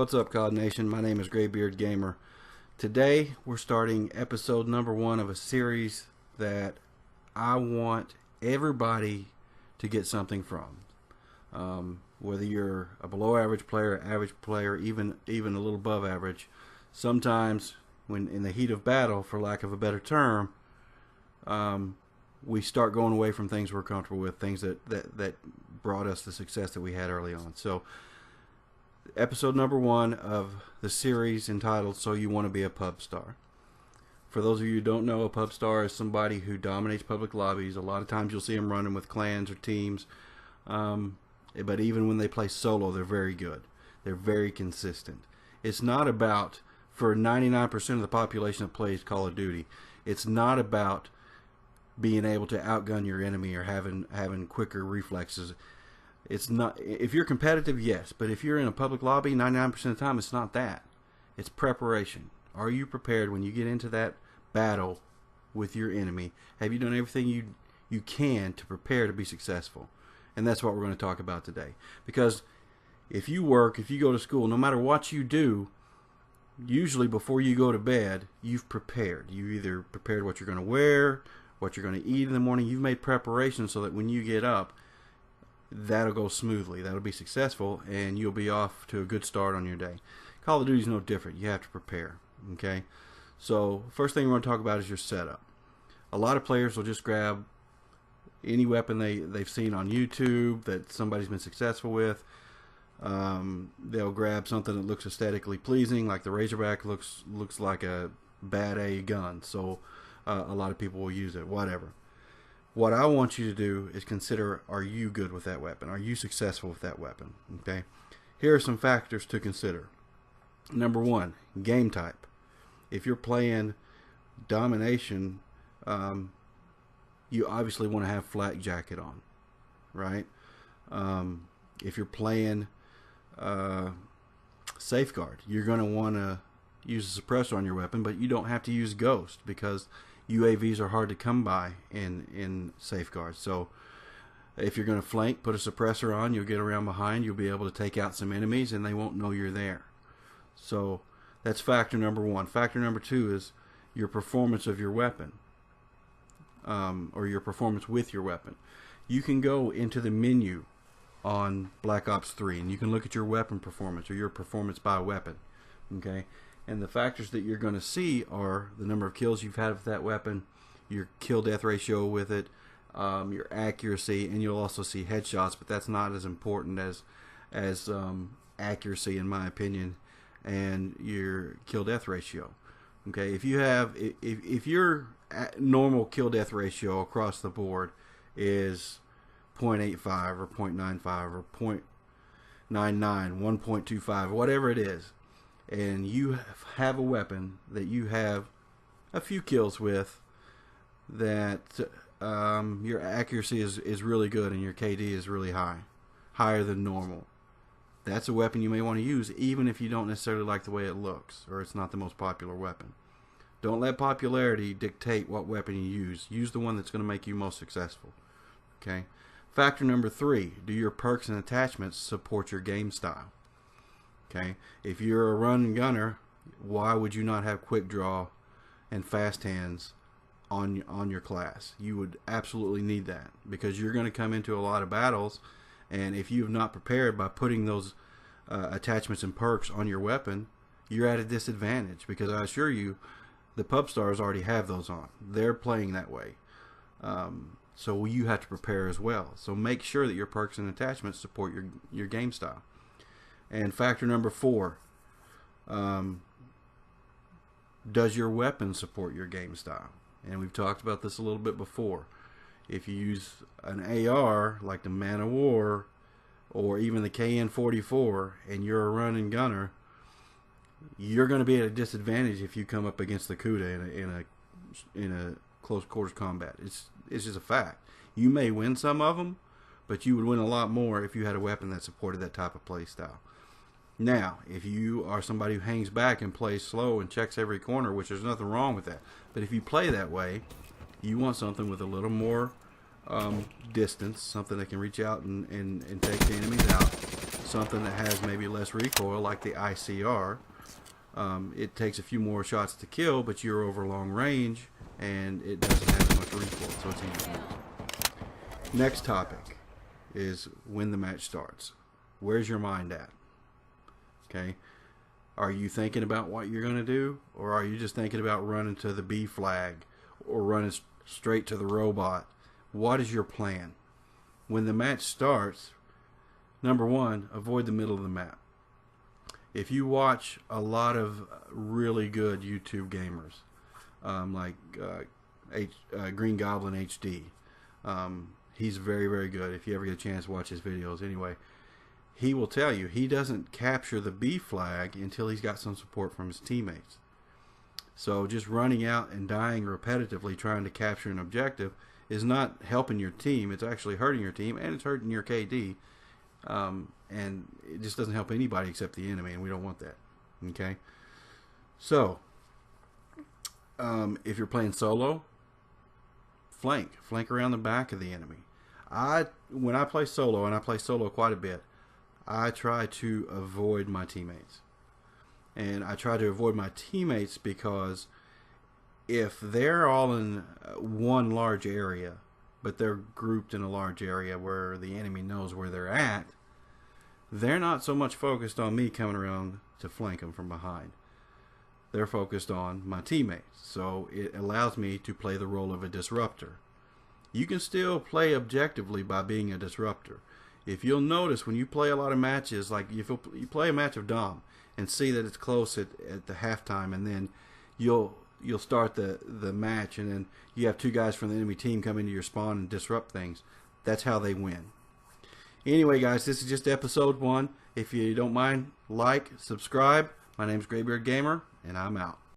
What's up, COD Nation? My name is Graybeard Gamer. Today we're starting episode number 1 of a series that I want everybody to get something from. Whether you're a below average player, even a little above average, sometimes when in the heat of battle, for lack of a better term, we start going away from things we're comfortable with, things that brought us the success that we had early on. So episode number 1 of the series entitled So You Want to Be a Pub Star. For those of you who don't know, a pub star is somebody who dominates public lobbies. A lot of times you'll see them running with clans or teams, but even when they play solo, they're very good. They're very consistent. It's not about, for 99% of the population that plays Call of Duty, it's not about being able to outgun your enemy or having quicker reflexes. It's not. If you're competitive, yes, but if you're in a public lobby, 99% of the time, it's not that. It's preparation. Are you prepared when you get into that battle with your enemy? Have you done everything you can to prepare to be successful? And that's what we're going to talk about today. Because if you work, if you go to school, no matter what you do, usually before you go to bed, you've prepared. You either prepared what you're going to wear, what you're going to eat in the morning. You've made preparations so that when you get up, that'll go smoothly. That'll be successful, and you'll be off to a good start on your day. Call of Duty is no different. You have to prepare. Okay? So, first thing we're going to talk about is your setup. A lot of players will just grab any weapon they've seen on YouTube that somebody's been successful with. They'll grab something that looks aesthetically pleasing, like the Razorback looks like a bad A gun. So, a lot of people will use it. Whatever. What I want you to do is consider, are you good with that weapon? Are you successful with that weapon? Okay. Here are some factors to consider. Number 1, game type. If you're playing domination, you obviously want to have flak jacket on, right? If you're playing safeguard, you're going to want to use a suppressor on your weapon, but you don't have to use ghost because UAVs are hard to come by in safeguard. So if you're going to flank, put a suppressor on, you'll get around behind, you'll be able to take out some enemies and they won't know you're there. So that's factor number 1. Factor number 2 is your performance of your weapon, or your performance with your weapon. You can go into the menu on Black Ops 3 and you can look at your weapon performance or your performance by weapon. Okay? And the factors that you're going to see are the number of kills you've had with that weapon, your kill-death ratio with it, your accuracy, and you'll also see headshots, but that's not as important as accuracy, in my opinion, and your kill-death ratio. Okay, if your normal kill-death ratio across the board is 0.85 or 0.95 or 0.99, 1.25, whatever it is, and you have a weapon that you have a few kills with, that your accuracy is really good and your KD is really high, higher than normal, that's a weapon you may want to use even if you don't necessarily like the way it looks or it's not the most popular weapon. Don't let popularity dictate what weapon you use. Use the one that's going to make you most successful. Okay. Factor number 3, do your perks and attachments support your game style? Okay, if you're a run and gunner, why would you not have quick draw and fast hands on your class? You would absolutely need that because you're going to come into a lot of battles, and if you have not prepared by putting those attachments and perks on your weapon, you're at a disadvantage because I assure you, the pub stars already have those on. They're playing that way. So you have to prepare as well. So make sure that your perks and attachments support your game style. And factor number 4, does your weapon support your game style? And we've talked about this a little bit before. If you use an AR like the Man of War or even the KN-44 and you're a run and gunner, you're going to be at a disadvantage if you come up against the Kuda in a close quarters combat. It's just a fact. You may win some of them, but you would win a lot more if you had a weapon that supported that type of play style. Now, if you are somebody who hangs back and plays slow and checks every corner, which there's nothing wrong with that, but if you play that way, you want something with a little more distance, something that can reach out and take the enemies out. something that has maybe less recoil, like the ICR. It takes a few more shots to kill, but you're over long range, and it doesn't have as much recoil, so it's easy to use. Next topic is when the match starts. Where's your mind at? Okay, are you thinking about what you're going to do, or are you just thinking about running to the B flag or running straight to the robot? What is your plan? When the match starts, number one, avoid the middle of the map. If you watch a lot of really good YouTube gamers, like Green Goblin HD, he's very, very good. If you ever get a chance to watch his videos, anyway, he will tell you he doesn't capture the B flag until he's got some support from his teammates. So just running out and dying repetitively trying to capture an objective is not helping your team. It's actually hurting your team, and it's hurting your KD. And it just doesn't help anybody except the enemy, and we don't want that. Okay? So, if you're playing solo, flank around the back of the enemy. When I play solo, and I play solo quite a bit, I try to avoid my teammates. And I try to avoid my teammates because if they're all in one large area, but they're grouped in a large area where the enemy knows where they're at, they're not so much focused on me coming around to flank them from behind. They're focused on my teammates. So it allows me to play the role of a disruptor. You can still play objectively by being a disruptor. If you'll notice, when you play a lot of matches, like if you play a match of Dom and see that it's close at the halftime, and then you'll start the match, and then you have two guys from the enemy team come into your spawn and disrupt things. That's how they win. Anyway, guys, this is just episode 1. If you don't mind, like, subscribe. My name's Graybeard Gamer, and I'm out.